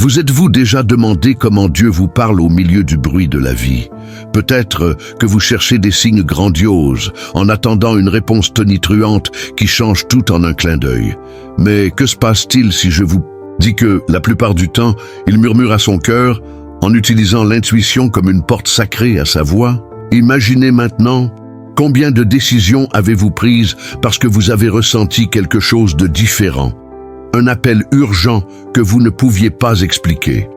Vous êtes-vous déjà demandé comment Dieu vous parle au milieu du bruit de la vie? Peut-être que vous cherchez des signes grandioses, en attendant une réponse tonitruante qui change tout en un clin d'œil. Mais que se passe-t-il si je vous dis que, la plupart du temps, il murmure à son cœur, en utilisant l'intuition comme une porte sacrée à sa voix? Imaginez maintenant, combien de décisions avez-vous prises parce que vous avez ressenti quelque chose de différent? Un appel urgent que vous ne pouviez pas expliquer.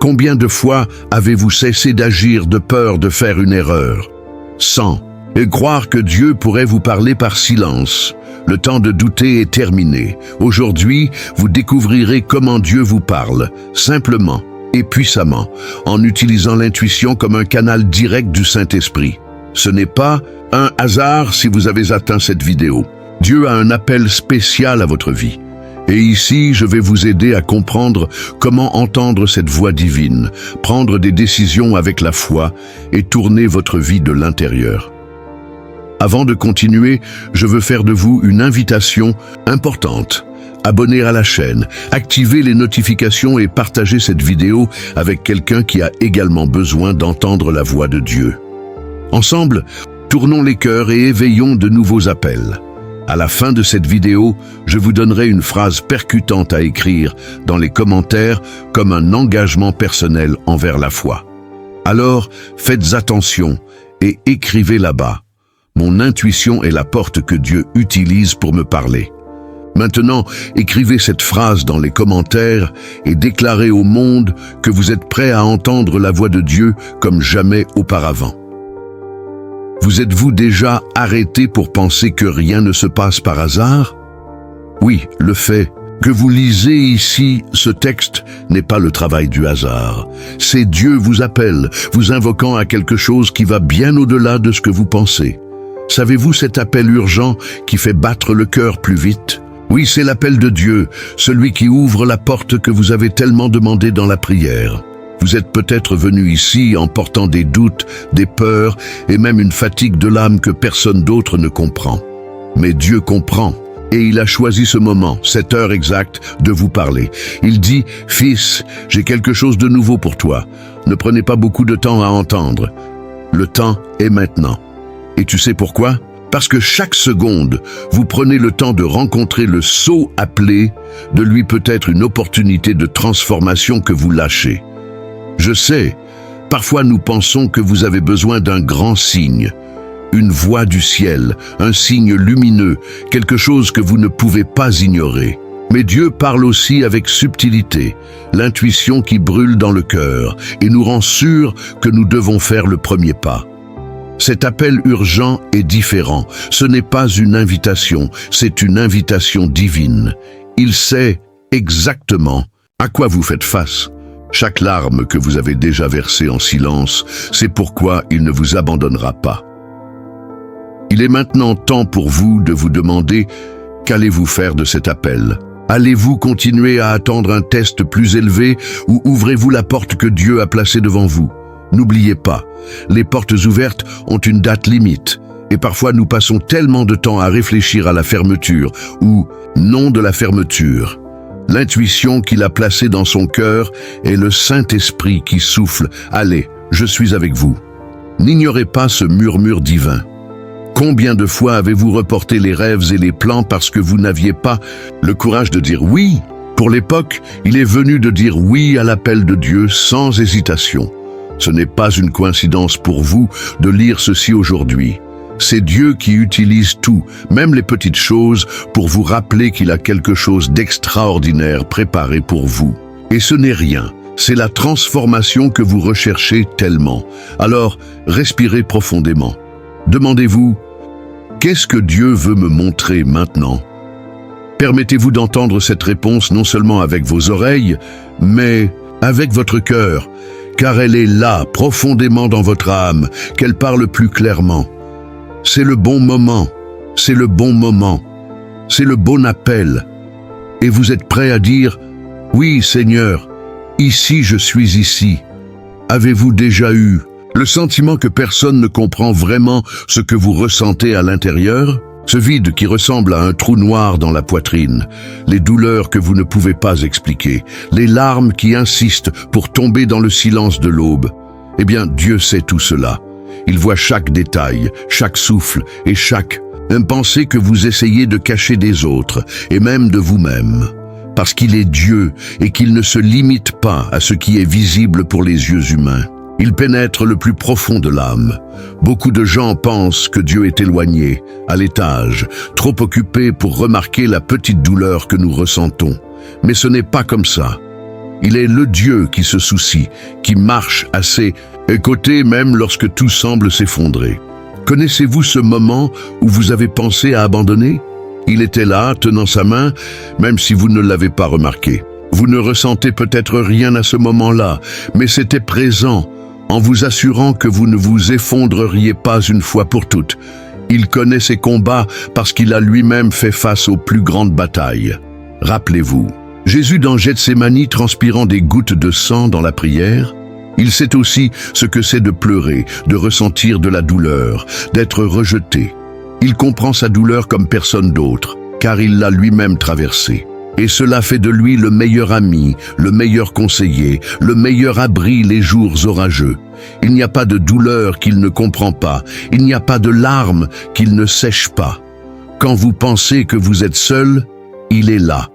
Combien de fois avez-vous cessé d'agir de peur de faire une erreur? Sans. Et croire que Dieu pourrait vous parler par silence. Le temps de douter est terminé. Aujourd'hui, vous découvrirez comment Dieu vous parle, simplement et puissamment, en utilisant l'intuition comme un canal direct du Saint-Esprit. Ce n'est pas un hasard si vous avez atteint cette vidéo. Dieu a un appel spécial à votre vie. Et ici, je vais vous aider à comprendre comment entendre cette voix divine, prendre des décisions avec la foi et tourner votre vie de l'intérieur. Avant de continuer, je veux faire de vous une invitation importante. Abonner à la chaîne, activer les notifications et partager cette vidéo avec quelqu'un qui a également besoin d'entendre la voix de Dieu. Ensemble, tournons les cœurs et éveillons de nouveaux appels. À la fin de cette vidéo, je vous donnerai une phrase percutante à écrire dans les commentaires comme un engagement personnel envers la foi. Alors, faites attention et écrivez là-bas. Mon intuition est la porte que Dieu utilise pour me parler. Maintenant, écrivez cette phrase dans les commentaires et déclarez au monde que vous êtes prêt à entendre la voix de Dieu comme jamais auparavant. Vous êtes-vous déjà arrêté pour penser que rien ne se passe par hasard? Oui, le fait que vous lisez ici ce texte n'est pas le travail du hasard. C'est Dieu vous appelle, vous invoquant à quelque chose qui va bien au-delà de ce que vous pensez. Savez-vous cet appel urgent qui fait battre le cœur plus vite? Oui, c'est l'appel de Dieu, celui qui ouvre la porte que vous avez tellement demandé dans la prière. Vous êtes peut-être venu ici en portant des doutes, des peurs et même une fatigue de l'âme que personne d'autre ne comprend. Mais Dieu comprend et il a choisi ce moment, cette heure exacte, de vous parler. Il dit, « Fils, j'ai quelque chose de nouveau pour toi. Ne prenez pas beaucoup de temps à entendre. Le temps est maintenant. » Et tu sais pourquoi? Parce que chaque seconde, vous prenez le temps de rencontrer le sceau appelé, de lui peut-être une opportunité de transformation que vous lâchez. Je sais, parfois nous pensons que vous avez besoin d'un grand signe, une voix du ciel, un signe lumineux, quelque chose que vous ne pouvez pas ignorer. Mais Dieu parle aussi avec subtilité, l'intuition qui brûle dans le cœur et nous rend sûrs que nous devons faire le premier pas. Cet appel urgent est différent. Ce n'est pas une invitation, c'est une invitation divine. Il sait exactement à quoi vous faites face. Chaque larme que vous avez déjà versée en silence, c'est pourquoi il ne vous abandonnera pas. Il est maintenant temps pour vous de vous demander qu'allez-vous faire de cet appel? Allez-vous continuer à attendre un test plus élevé ou ouvrez-vous la porte que Dieu a placée devant vous? N'oubliez pas, les portes ouvertes ont une date limite et parfois nous passons tellement de temps à réfléchir à la fermeture ou non de la fermeture. L'intuition qu'il a placée dans son cœur est le Saint-Esprit qui souffle « Allez, je suis avec vous ». N'ignorez pas ce murmure divin. Combien de fois avez-vous reporté les rêves et les plans parce que vous n'aviez pas le courage de dire « oui » ? Pour l'époque, il est venu de dire « oui » à l'appel de Dieu sans hésitation. Ce n'est pas une coïncidence pour vous de lire ceci aujourd'hui. C'est Dieu qui utilise tout, même les petites choses, pour vous rappeler qu'il a quelque chose d'extraordinaire préparé pour vous. Et ce n'est rien, c'est la transformation que vous recherchez tellement. Alors, respirez profondément. Demandez-vous, qu'est-ce que Dieu veut me montrer maintenant? Permettez-vous d'entendre cette réponse non seulement avec vos oreilles, mais avec votre cœur, car elle est là, profondément dans votre âme, qu'elle parle plus clairement. C'est le bon moment, c'est le bon moment, c'est le bon appel. Et vous êtes prêt à dire « Oui, Seigneur, ici je suis ici ». Avez-vous déjà eu le sentiment que personne ne comprend vraiment ce que vous ressentez à l'intérieur? Ce vide qui ressemble à un trou noir dans la poitrine, les douleurs que vous ne pouvez pas expliquer, les larmes qui insistent pour tomber dans le silence de l'aube. Eh bien, Dieu sait tout cela. Il voit chaque détail, chaque souffle et chaque pensée que vous essayez de cacher des autres et même de vous-même. Parce qu'il est Dieu et qu'il ne se limite pas à ce qui est visible pour les yeux humains. Il pénètre le plus profond de l'âme. Beaucoup de gens pensent que Dieu est éloigné, à l'étage, trop occupé pour remarquer la petite douleur que nous ressentons. Mais ce n'est pas comme ça. Il est le Dieu qui se soucie, qui marche à ses côtés même lorsque tout semble s'effondrer. Connaissez-vous ce moment où vous avez pensé à abandonner? Il était là, tenant sa main, même si vous ne l'avez pas remarqué. Vous ne ressentez peut-être rien à ce moment-là, mais c'était présent, en vous assurant que vous ne vous effondreriez pas une fois pour toutes. Il connaît ses combats parce qu'il a lui-même fait face aux plus grandes batailles. Rappelez-vous, Jésus dans Gethsémani transpirant des gouttes de sang dans la prière, il sait aussi ce que c'est de pleurer, de ressentir de la douleur, d'être rejeté. Il comprend sa douleur comme personne d'autre, car il l'a lui-même traversée. Et cela fait de lui le meilleur ami, le meilleur conseiller, le meilleur abri les jours orageux. Il n'y a pas de douleur qu'il ne comprend pas, il n'y a pas de larmes qu'il ne sèche pas. Quand vous pensez que vous êtes seul, il est là.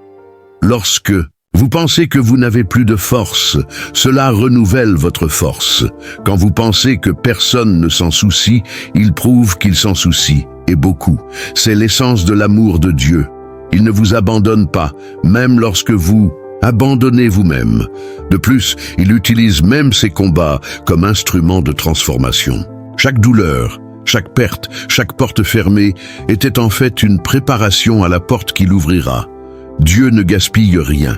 Lorsque vous pensez que vous n'avez plus de force, cela renouvelle votre force. Quand vous pensez que personne ne s'en soucie, il prouve qu'il s'en soucie, et beaucoup. C'est l'essence de l'amour de Dieu. Il ne vous abandonne pas, même lorsque vous abandonnez vous-même. De plus, il utilise même ses combats comme instrument de transformation. Chaque douleur, chaque perte, chaque porte fermée était en fait une préparation à la porte qu'il ouvrira. Dieu ne gaspille rien.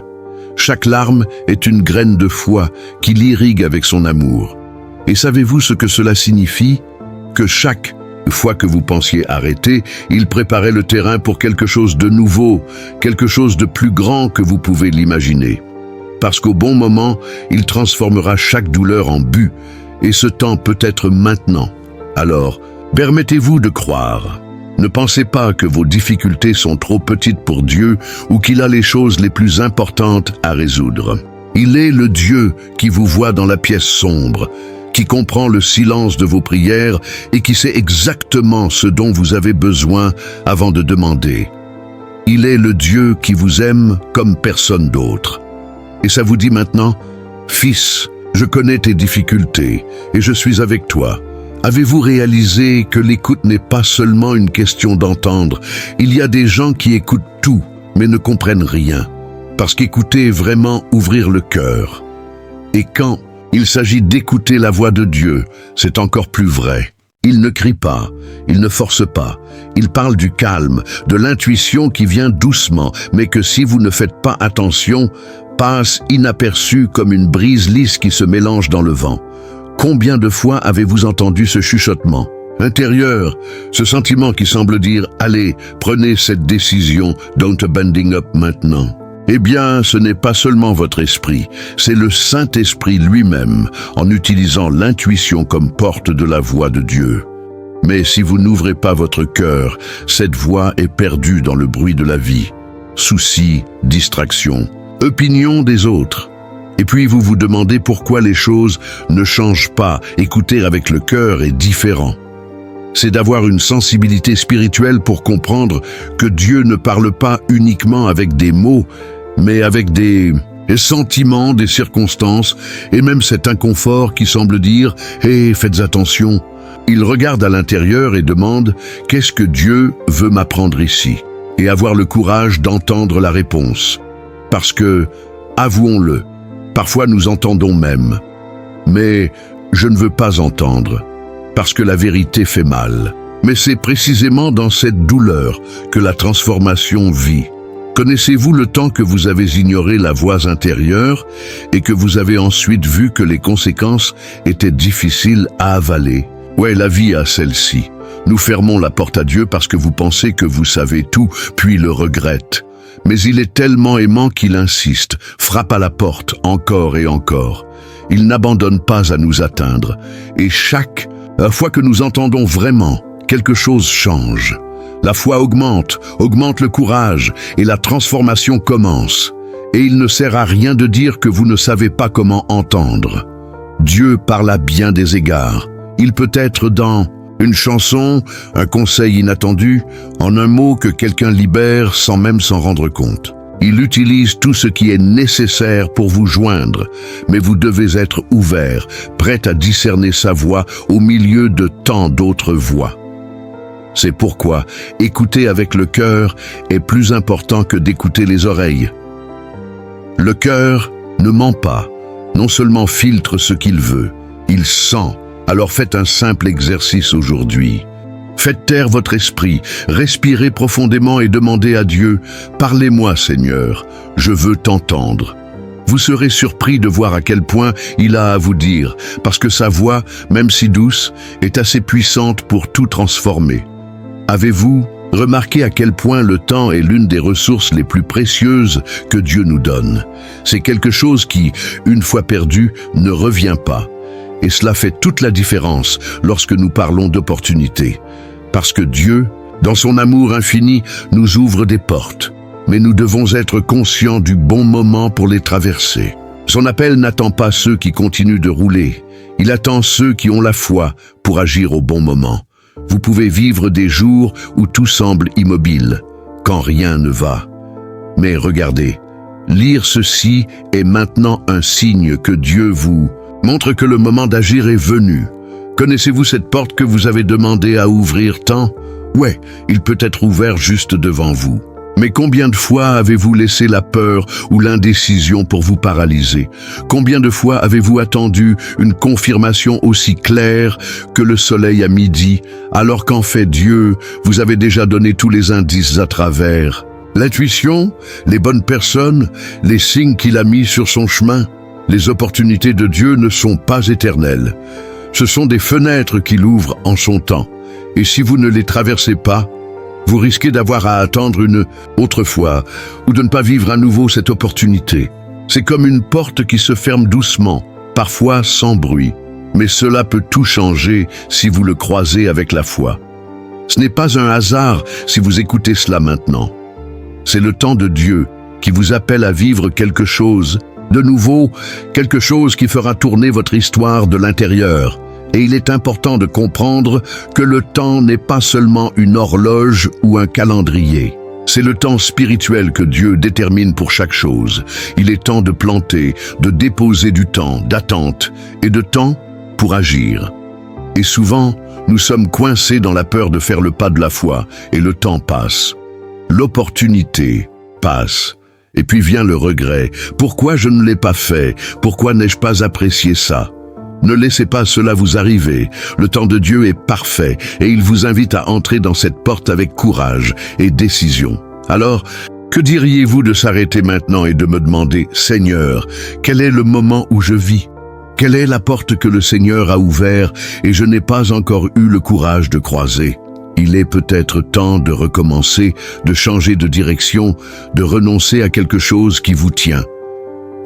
Chaque larme est une graine de foi qui l'irrigue avec son amour. Et savez-vous ce que cela signifie? Que chaque fois que vous pensiez arrêter, il préparait le terrain pour quelque chose de nouveau, quelque chose de plus grand que vous pouvez l'imaginer. Parce qu'au bon moment, il transformera chaque douleur en but, et ce temps peut être maintenant. Alors, permettez-vous de croire. Ne pensez pas que vos difficultés sont trop petites pour Dieu ou qu'il a les choses les plus importantes à résoudre. Il est le Dieu qui vous voit dans la pièce sombre, qui comprend le silence de vos prières et qui sait exactement ce dont vous avez besoin avant de demander. Il est le Dieu qui vous aime comme personne d'autre. Et ça vous dit maintenant, « Fils, je connais tes difficultés et je suis avec toi. » Avez-vous réalisé que l'écoute n'est pas seulement une question d'entendre? Il y a des gens qui écoutent tout, mais ne comprennent rien. Parce qu'écouter est vraiment ouvrir le cœur. Et quand il s'agit d'écouter la voix de Dieu, c'est encore plus vrai. Il ne crie pas, il ne force pas. Il parle du calme, de l'intuition qui vient doucement, mais que si vous ne faites pas attention, passe inaperçue comme une brise lisse qui se mélange dans le vent. Combien de fois avez-vous entendu ce chuchotement intérieur, ce sentiment qui semble dire « Allez, prenez cette décision, don't abandon up maintenant ». Eh bien, ce n'est pas seulement votre esprit, c'est le Saint-Esprit lui-même, en utilisant l'intuition comme porte de la voix de Dieu. Mais si vous n'ouvrez pas votre cœur, cette voix est perdue dans le bruit de la vie. Soucis, distractions, opinions des autres. Et puis vous vous demandez pourquoi les choses ne changent pas. Écouter avec le cœur est différent. C'est d'avoir une sensibilité spirituelle pour comprendre que Dieu ne parle pas uniquement avec des mots, mais avec des sentiments, des circonstances, et même cet inconfort qui semble dire « Hé, faites attention ». Il regarde à l'intérieur et demande « Qu'est-ce que Dieu veut m'apprendre ici ?» et avoir le courage d'entendre la réponse. Parce que, avouons-le, parfois nous entendons même. Mais je ne veux pas entendre, parce que la vérité fait mal. Mais c'est précisément dans cette douleur que la transformation vit. Connaissez-vous le temps que vous avez ignoré la voix intérieure et que vous avez ensuite vu que les conséquences étaient difficiles à avaler? Ouais, la vie a celle-ci. Nous fermons la porte à Dieu parce que vous pensez que vous savez tout, puis le regrettent. Mais il est tellement aimant qu'il insiste, frappe à la porte encore et encore. Il n'abandonne pas à nous atteindre. Et chaque fois que nous entendons vraiment, quelque chose change. La foi augmente le courage et la transformation commence. Et il ne sert à rien de dire que vous ne savez pas comment entendre. Dieu parle à bien des égards. Il peut être dans une chanson, un conseil inattendu, en un mot que quelqu'un libère sans même s'en rendre compte. Il utilise tout ce qui est nécessaire pour vous joindre, mais vous devez être ouvert, prêt à discerner sa voix au milieu de tant d'autres voix. C'est pourquoi écouter avec le cœur est plus important que d'écouter les oreilles. Le cœur ne ment pas, non seulement filtre ce qu'il veut, il sent. Alors faites un simple exercice aujourd'hui. Faites taire votre esprit, respirez profondément et demandez à Dieu « Parlez-moi, Seigneur, je veux t'entendre ». Vous serez surpris de voir à quel point il a à vous dire, parce que sa voix, même si douce, est assez puissante pour tout transformer. Avez-vous remarqué à quel point le temps est l'une des ressources les plus précieuses que Dieu nous donne? C'est quelque chose qui, une fois perdu, ne revient pas. Et cela fait toute la différence lorsque nous parlons d'opportunités. Parce que Dieu, dans son amour infini, nous ouvre des portes. Mais nous devons être conscients du bon moment pour les traverser. Son appel n'attend pas ceux qui continuent de rouler. Il attend ceux qui ont la foi pour agir au bon moment. Vous pouvez vivre des jours où tout semble immobile, quand rien ne va. Mais regardez, lire ceci est maintenant un signe que Dieu vous montre que le moment d'agir est venu. Connaissez-vous cette porte que vous avez demandé à ouvrir tant? Ouais, il peut être ouvert juste devant vous. Mais combien de fois avez-vous laissé la peur ou l'indécision pour vous paralyser? Combien de fois avez-vous attendu une confirmation aussi claire que le soleil à midi, alors qu'en fait Dieu vous avait déjà donné tous les indices à travers l'intuition, les bonnes personnes, les signes qu'il a mis sur son chemin? Les opportunités de Dieu ne sont pas éternelles. Ce sont des fenêtres qu'il ouvre en son temps. Et si vous ne les traversez pas, vous risquez d'avoir à attendre une autre fois ou de ne pas vivre à nouveau cette opportunité. C'est comme une porte qui se ferme doucement, parfois sans bruit. Mais cela peut tout changer si vous le croisez avec la foi. Ce n'est pas un hasard si vous écoutez cela maintenant. C'est le temps de Dieu qui vous appelle à vivre quelque chose de nouveau, quelque chose qui fera tourner votre histoire de l'intérieur. Et il est important de comprendre que le temps n'est pas seulement une horloge ou un calendrier. C'est le temps spirituel que Dieu détermine pour chaque chose. Il est temps de planter, de déposer du temps, d'attente et de temps pour agir. Et souvent, nous sommes coincés dans la peur de faire le pas de la foi et le temps passe. L'opportunité passe. Et puis vient le regret. Pourquoi je ne l'ai pas fait? Pourquoi n'ai-je pas apprécié ça? Ne laissez pas cela vous arriver. Le temps de Dieu est parfait et il vous invite à entrer dans cette porte avec courage et décision. Alors, que diriez-vous de s'arrêter maintenant et de me demander « Seigneur, quel est le moment où je vis? Quelle est la porte que le Seigneur a ouverte et je n'ai pas encore eu le courage de croiser ?» Il est peut-être temps de recommencer, de changer de direction, de renoncer à quelque chose qui vous tient.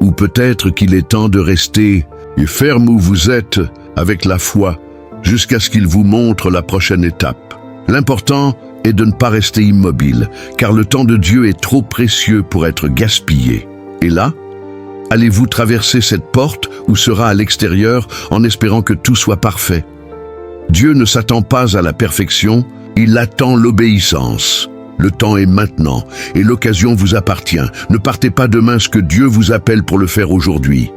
Ou peut-être qu'il est temps de rester ferme où vous êtes avec la foi jusqu'à ce qu'il vous montre la prochaine étape. L'important est de ne pas rester immobile, car le temps de Dieu est trop précieux pour être gaspillé. Et là, allez-vous traverser cette porte ou sera à l'extérieur en espérant que tout soit parfait? Dieu ne s'attend pas à la perfection, il attend l'obéissance. Le temps est maintenant et l'occasion vous appartient. Ne partez pas demain ce que Dieu vous appelle pour le faire aujourd'hui.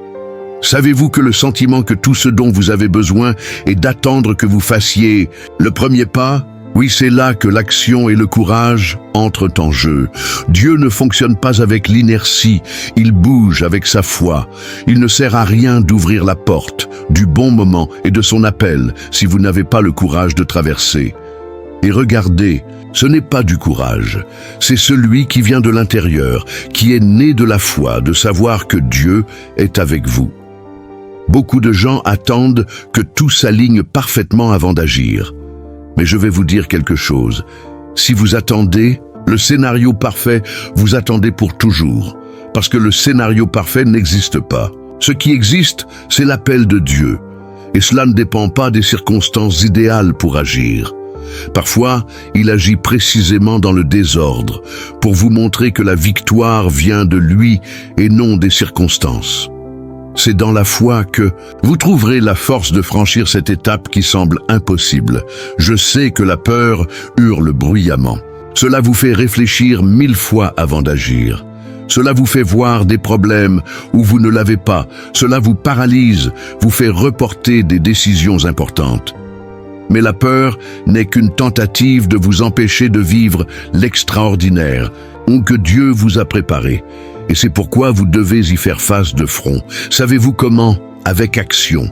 Savez-vous que le sentiment que tout ce dont vous avez besoin est d'attendre que vous fassiez le premier pas? Oui, c'est là que l'action et le courage entrent en jeu. Dieu ne fonctionne pas avec l'inertie, il bouge avec sa foi. Il ne sert à rien d'ouvrir la porte du bon moment et de son appel si vous n'avez pas le courage de traverser. Et regardez, ce n'est pas du courage, c'est celui qui vient de l'intérieur, qui est né de la foi, de savoir que Dieu est avec vous. Beaucoup de gens attendent que tout s'aligne parfaitement avant d'agir. Mais je vais vous dire quelque chose. Si vous attendez, le scénario parfait, vous attendez pour toujours. Parce que le scénario parfait n'existe pas. Ce qui existe, c'est l'appel de Dieu. Et cela ne dépend pas des circonstances idéales pour agir. Parfois, il agit précisément dans le désordre, pour vous montrer que la victoire vient de lui et non des circonstances. C'est dans la foi que vous trouverez la force de franchir cette étape qui semble impossible. Je sais que la peur hurle bruyamment. Cela vous fait réfléchir 1000 fois avant d'agir. Cela vous fait voir des problèmes où vous ne l'avez pas. Cela vous paralyse, vous fait reporter des décisions importantes. Mais la peur n'est qu'une tentative de vous empêcher de vivre l'extraordinaire ou que Dieu vous a préparé. Et c'est pourquoi vous devez y faire face de front. Savez-vous comment? Avec action.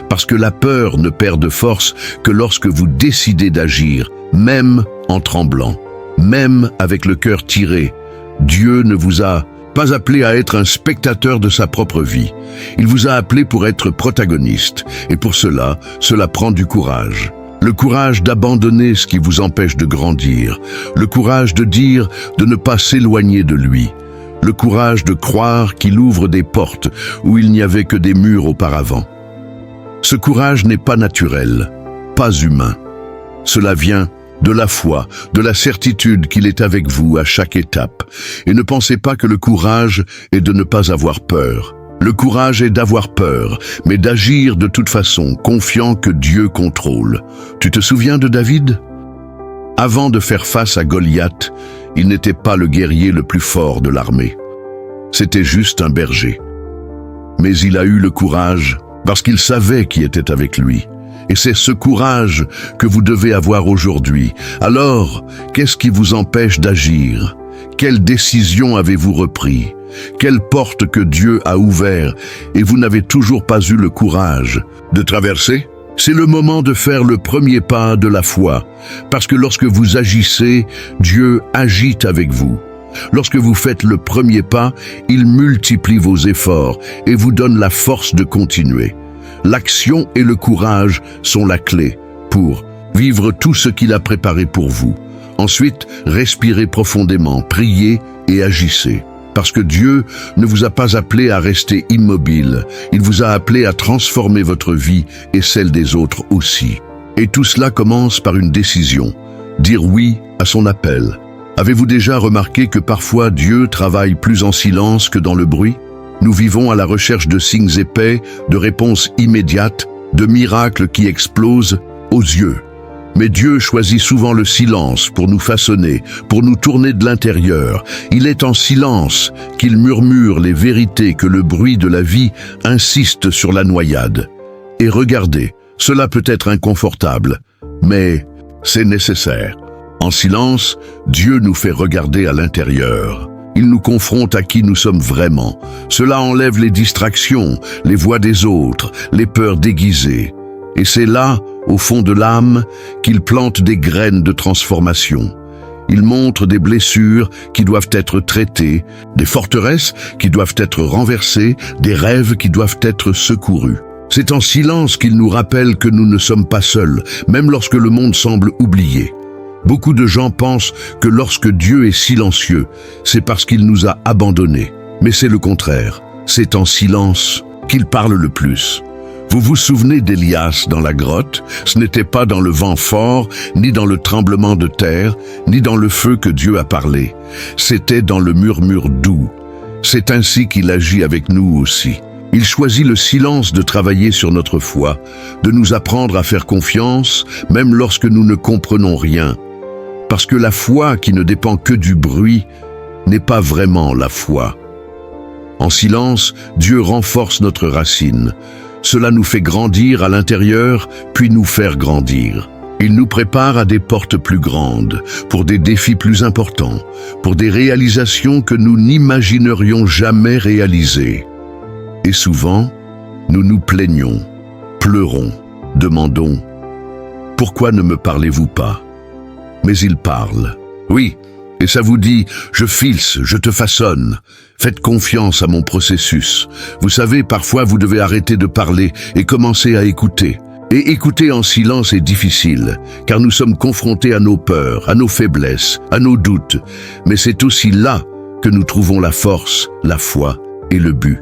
Parce que la peur ne perd de force que lorsque vous décidez d'agir, même en tremblant, même avec le cœur tiré. Dieu ne vous a pas appelé à être un spectateur de sa propre vie. Il vous a appelé pour être protagoniste. Et pour cela prend du courage. Le courage d'abandonner ce qui vous empêche de grandir. Le courage de dire de ne pas s'éloigner de lui. Le courage de croire qu'il ouvre des portes où il n'y avait que des murs auparavant. Ce courage n'est pas naturel, pas humain. Cela vient de la foi, de la certitude qu'il est avec vous à chaque étape. Et ne pensez pas que le courage est de ne pas avoir peur. Le courage est d'avoir peur, mais d'agir de toute façon, confiant que Dieu contrôle. Tu te souviens de David? Avant de faire face à Goliath, il n'était pas le guerrier le plus fort de l'armée. C'était juste un berger. Mais il a eu le courage parce qu'il savait qui était avec lui. Et c'est ce courage que vous devez avoir aujourd'hui. Alors, qu'est-ce qui vous empêche d'agir? Quelle décision avez-vous repris? Quelle porte que Dieu a ouverte et vous n'avez toujours pas eu le courage de traverser? C'est le moment de faire le premier pas de la foi, parce que lorsque vous agissez, Dieu agit avec vous. Lorsque vous faites le premier pas, il multiplie vos efforts et vous donne la force de continuer. L'action et le courage sont la clé pour vivre tout ce qu'il a préparé pour vous. Ensuite, respirez profondément, priez et agissez. Parce que Dieu ne vous a pas appelé à rester immobile, il vous a appelé à transformer votre vie et celle des autres aussi. Et tout cela commence par une décision, dire oui à son appel. Avez-vous déjà remarqué que parfois Dieu travaille plus en silence que dans le bruit? Nous vivons à la recherche de signes épais, de réponses immédiates, de miracles qui explosent aux yeux. Mais Dieu choisit souvent le silence pour nous façonner, pour nous tourner de l'intérieur. Il est en silence qu'il murmure les vérités que le bruit de la vie insiste sur la noyade. Et regardez, cela peut être inconfortable, mais c'est nécessaire. En silence, Dieu nous fait regarder à l'intérieur. Il nous confronte à qui nous sommes vraiment. Cela enlève les distractions, les voix des autres, les peurs déguisées. Et c'est là, au fond de l'âme, qu'il plante des graines de transformation. Il montre des blessures qui doivent être traitées, des forteresses qui doivent être renversées, des rêves qui doivent être secourus. C'est en silence qu'il nous rappelle que nous ne sommes pas seuls, même lorsque le monde semble oublié. Beaucoup de gens pensent que lorsque Dieu est silencieux, c'est parce qu'il nous a abandonnés. Mais c'est le contraire. C'est en silence qu'il parle le plus. Vous vous souvenez d'Élias dans la grotte? Ce n'était pas dans le vent fort, ni dans le tremblement de terre, ni dans le feu que Dieu a parlé. C'était dans le murmure doux. C'est ainsi qu'il agit avec nous aussi. Il choisit le silence de travailler sur notre foi, de nous apprendre à faire confiance, même lorsque nous ne comprenons rien. Parce que la foi qui ne dépend que du bruit n'est pas vraiment la foi. En silence, Dieu renforce notre racine. Cela nous fait grandir à l'intérieur, puis nous faire grandir. Il nous prépare à des portes plus grandes, pour des défis plus importants, pour des réalisations que nous n'imaginerions jamais réaliser. Et souvent, nous nous plaignons, pleurons, demandons « Pourquoi ne me parlez-vous pas ?» Mais il parle. Oui, et ça vous dit « Je filce, je te façonne ». Faites confiance à mon processus. Vous savez, parfois vous devez arrêter de parler et commencer à écouter. Et écouter en silence est difficile, car nous sommes confrontés à nos peurs, à nos faiblesses, à nos doutes. Mais c'est aussi là que nous trouvons la force, la foi et le but.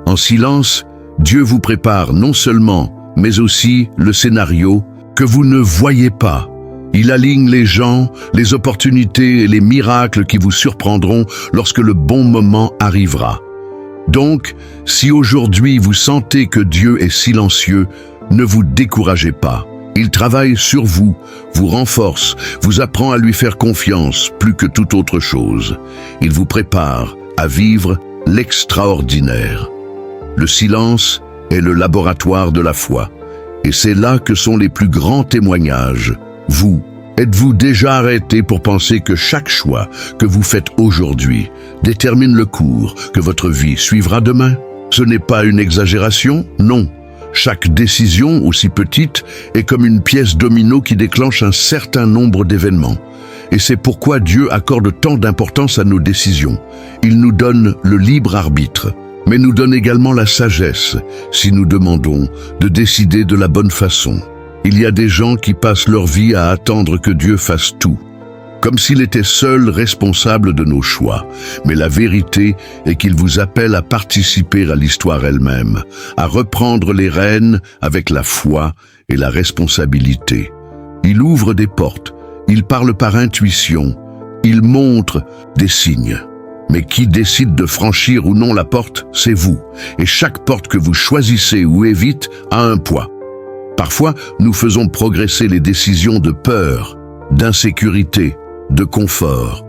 En silence, Dieu vous prépare non seulement, mais aussi le scénario que vous ne voyez pas. Il aligne les gens, les opportunités et les miracles qui vous surprendront lorsque le bon moment arrivera. Donc, si aujourd'hui vous sentez que Dieu est silencieux, ne vous découragez pas. Il travaille sur vous, vous renforce, vous apprend à lui faire confiance plus que toute autre chose. Il vous prépare à vivre l'extraordinaire. Le silence est le laboratoire de la foi. Et c'est là que sont les plus grands témoignages. Vous, êtes-vous déjà arrêté pour penser que chaque choix que vous faites aujourd'hui détermine le cours que votre vie suivra demain? Ce n'est pas une exagération, non. Chaque décision, aussi petite, est comme une pièce domino qui déclenche un certain nombre d'événements. Et c'est pourquoi Dieu accorde tant d'importance à nos décisions. Il nous donne le libre arbitre, mais nous donne également la sagesse, si nous demandons de décider de la bonne façon. Il y a des gens qui passent leur vie à attendre que Dieu fasse tout, comme s'il était seul responsable de nos choix. Mais la vérité est qu'il vous appelle à participer à l'histoire elle-même, à reprendre les rênes avec la foi et la responsabilité. Il ouvre des portes, il parle par intuition, il montre des signes. Mais qui décide de franchir ou non la porte, c'est vous. Et chaque porte que vous choisissez ou évitez a un poids. Parfois, nous faisons progresser les décisions de peur, d'insécurité, de confort.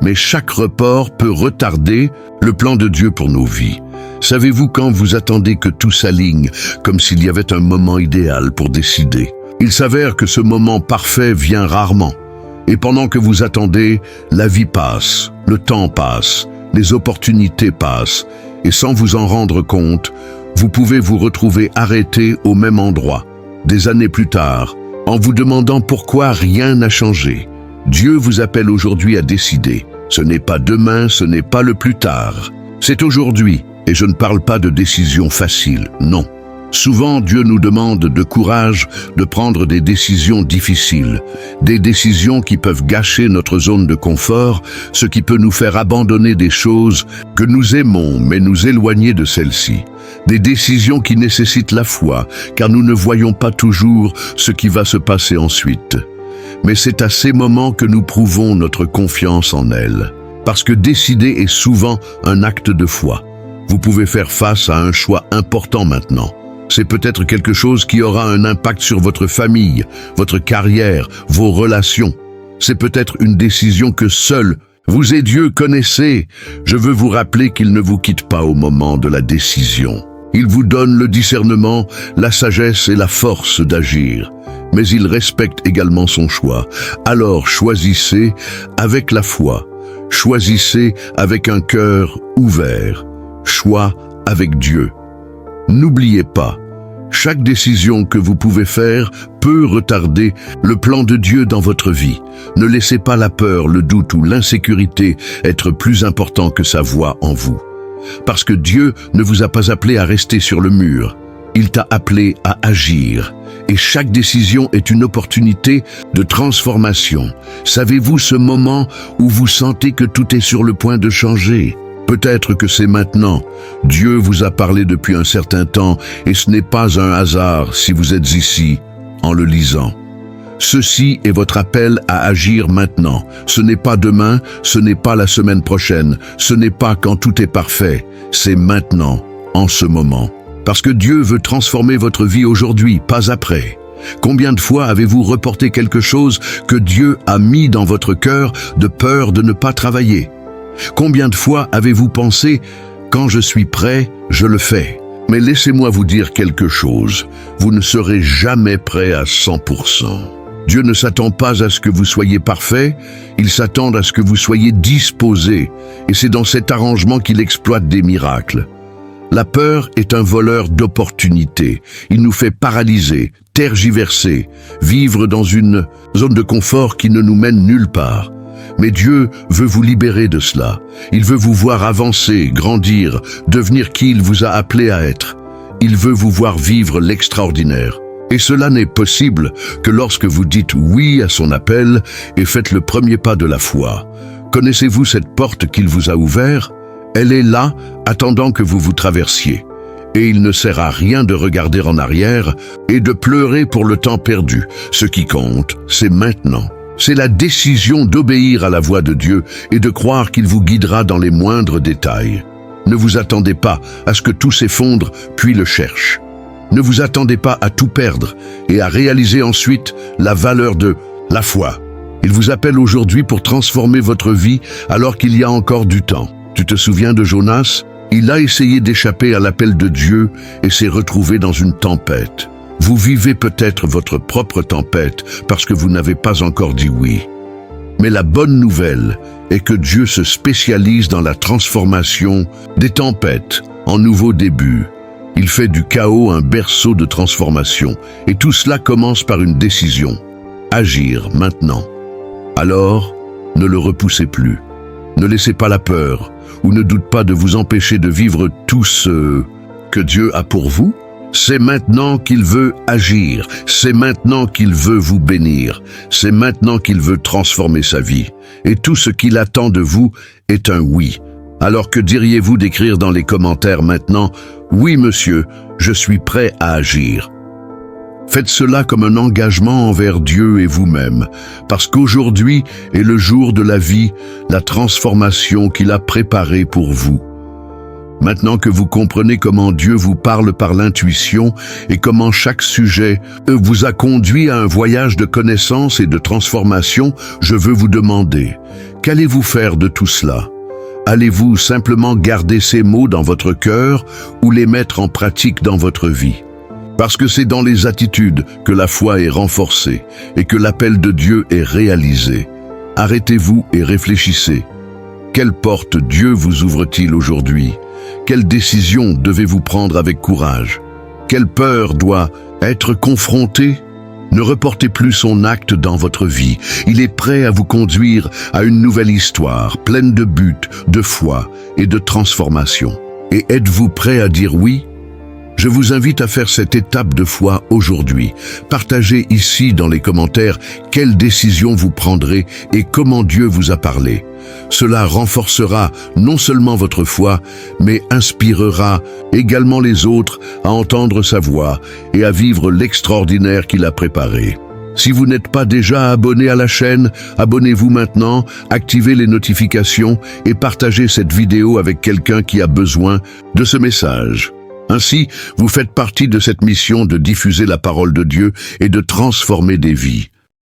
Mais chaque report peut retarder le plan de Dieu pour nos vies. Savez-vous quand vous attendez que tout s'aligne, comme s'il y avait un moment idéal pour décider? Il s'avère que ce moment parfait vient rarement. Et pendant que vous attendez, la vie passe, le temps passe, les opportunités passent. Et sans vous en rendre compte, vous pouvez vous retrouver arrêté au même endroit, des années plus tard, en vous demandant pourquoi rien n'a changé. Dieu vous appelle aujourd'hui à décider. Ce n'est pas demain, ce n'est pas le plus tard. C'est aujourd'hui, et je ne parle pas de décisions faciles, non. Souvent, Dieu nous demande de courage de prendre des décisions difficiles, des décisions qui peuvent gâcher notre zone de confort, ce qui peut nous faire abandonner des choses que nous aimons mais nous éloigner de celles-ci. Des décisions qui nécessitent la foi, car nous ne voyons pas toujours ce qui va se passer ensuite. Mais c'est à ces moments que nous prouvons notre confiance en elle. Parce que décider est souvent un acte de foi. Vous pouvez faire face à un choix important maintenant. C'est peut-être quelque chose qui aura un impact sur votre famille, votre carrière, vos relations. C'est peut-être une décision que seul vous et Dieu connaissez. Je veux vous rappeler qu'il ne vous quitte pas au moment de la décision. Il vous donne le discernement, la sagesse et la force d'agir. Mais il respecte également son choix. Alors choisissez avec la foi. Choisissez avec un cœur ouvert. Choix avec Dieu. N'oubliez pas, chaque décision que vous pouvez faire peut retarder le plan de Dieu dans votre vie. Ne laissez pas la peur, le doute ou l'insécurité être plus important que sa voix en vous. Parce que Dieu ne vous a pas appelé à rester sur le mur. Il t'a appelé à agir. Et chaque décision est une opportunité de transformation. Savez-vous ce moment où vous sentez que tout est sur le point de changer? Peut-être que c'est maintenant. Dieu vous a parlé depuis un certain temps et ce n'est pas un hasard si vous êtes ici en le lisant. Ceci est votre appel à agir maintenant. Ce n'est pas demain, ce n'est pas la semaine prochaine, ce n'est pas quand tout est parfait. C'est maintenant, en ce moment. Parce que Dieu veut transformer votre vie aujourd'hui, pas après. Combien de fois avez-vous reporté quelque chose que Dieu a mis dans votre cœur de peur de ne pas travailler? Combien de fois avez-vous pensé « quand je suis prêt, je le fais ». Mais laissez-moi vous dire quelque chose, vous ne serez jamais prêt à 100%. Dieu ne s'attend pas à ce que vous soyez parfait, il s'attend à ce que vous soyez disposé, et c'est dans cet arrangement qu'il exploite des miracles. La peur est un voleur d'opportunités, il nous fait paralyser, tergiverser, vivre dans une zone de confort qui ne nous mène nulle part. Mais Dieu veut vous libérer de cela. Il veut vous voir avancer, grandir, devenir qui il vous a appelé à être. Il veut vous voir vivre l'extraordinaire. Et cela n'est possible que lorsque vous dites oui à son appel et faites le premier pas de la foi. Connaissez-vous cette porte qu'il vous a ouverte? Elle est là, attendant que vous vous traversiez. Et il ne sert à rien de regarder en arrière et de pleurer pour le temps perdu. Ce qui compte, c'est maintenant. C'est la décision d'obéir à la voix de Dieu et de croire qu'il vous guidera dans les moindres détails. Ne vous attendez pas à ce que tout s'effondre puis le cherche. Ne vous attendez pas à tout perdre et à réaliser ensuite la valeur de la foi. Il vous appelle aujourd'hui pour transformer votre vie alors qu'il y a encore du temps. Tu te souviens de Jonas ? Il a essayé d'échapper à l'appel de Dieu et s'est retrouvé dans une tempête. Vous vivez peut-être votre propre tempête parce que vous n'avez pas encore dit oui. Mais la bonne nouvelle est que Dieu se spécialise dans la transformation des tempêtes en nouveaux débuts. Il fait du chaos un berceau de transformation et tout cela commence par une décision. Agir maintenant. Alors, ne le repoussez plus. Ne laissez pas la peur ou ne doute pas de vous empêcher de vivre tout ce que Dieu a pour vous. C'est maintenant qu'il veut agir, c'est maintenant qu'il veut vous bénir, c'est maintenant qu'il veut transformer sa vie. Et tout ce qu'il attend de vous est un oui. Alors que diriez-vous d'écrire dans les commentaires maintenant « Oui monsieur, je suis prêt à agir ». Faites cela comme un engagement envers Dieu et vous-même, parce qu'aujourd'hui est le jour de la vie, la transformation qu'il a préparée pour vous. Maintenant que vous comprenez comment Dieu vous parle par l'intuition et comment chaque sujet vous a conduit à un voyage de connaissance et de transformation, je veux vous demander, qu'allez-vous faire de tout cela? Allez-vous simplement garder ces mots dans votre cœur ou les mettre en pratique dans votre vie? Parce que c'est dans les attitudes que la foi est renforcée et que l'appel de Dieu est réalisé. Arrêtez-vous et réfléchissez. Quelle porte Dieu vous ouvre-t-il aujourd'hui? Quelle décision devez-vous prendre avec courage? Quelle peur doit être confrontée? Ne reportez plus son acte dans votre vie. Il est prêt à vous conduire à une nouvelle histoire, pleine de buts, de foi et de transformation. Et êtes-vous prêt à dire oui? Je vous invite à faire cette étape de foi aujourd'hui. Partagez ici dans les commentaires quelle décision vous prendrez et comment Dieu vous a parlé. Cela renforcera non seulement votre foi, mais inspirera également les autres à entendre sa voix et à vivre l'extraordinaire qu'il a préparé. Si vous n'êtes pas déjà abonné à la chaîne, abonnez-vous maintenant, activez les notifications et partagez cette vidéo avec quelqu'un qui a besoin de ce message. Ainsi, vous faites partie de cette mission de diffuser la parole de Dieu et de transformer des vies.